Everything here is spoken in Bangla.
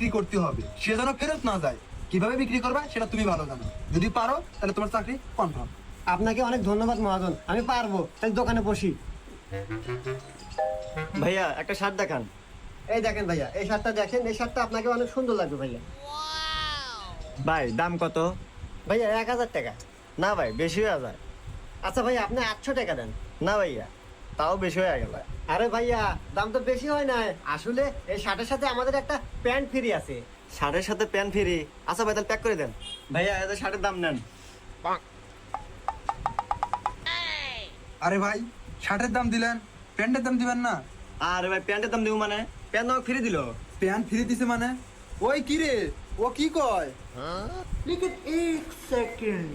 বিক্রি করতে হবে, সে যেন ফেরত না যায়। কিভাবে বিক্রি করবে সেটা তুমি ভালো জানো। যদি পারো তাহলে তোমার চাকরি কনফার্ম। আপনাকে অনেক ধন্যবাদ মহাজন, আমি পারবো, তাহলে দোকানে বসি। ভাইয়া একটা শার্ট দেখান। এই দেখেন ভাইয়া, এই শার্টটা দেখেন, এই শার্টটা আপনাকে অনেক সুন্দর লাগবে ভাইয়া। ভাই দাম কত? ভাইয়া 1000 টাকা। না ভাই বেশি হয়ে যায়। আচ্ছা ভাইয়া, আপনি 800 টাকা দেন। না ভাইয়া তাও বেশি হয়ে গেল। আরে ভাইয়া, দাম তো বেশি হয় না, আসলে এই শার্টের সাথে আমাদের একটা প্যান্ট ফ্রি আছে। শার্টের সাথে প্যান্ট ফ্রি? আচ্ছা ভাই তাহলে প্যাক করে দেন। ভাইয়া এত শার্টের দাম নেন। আরে ভাই, শার্টের দাম দিলেন, প্যান্টের দাম দিবেন না? আরে ভাই প্যান্টের দাম দিব মানে? প্যান্ট আমাকে ফ্রি দিল। প্যান্ট ফ্রি দিছে মানে? ওই কি রে, ও কি কয়? लेकिन 1 सेकंड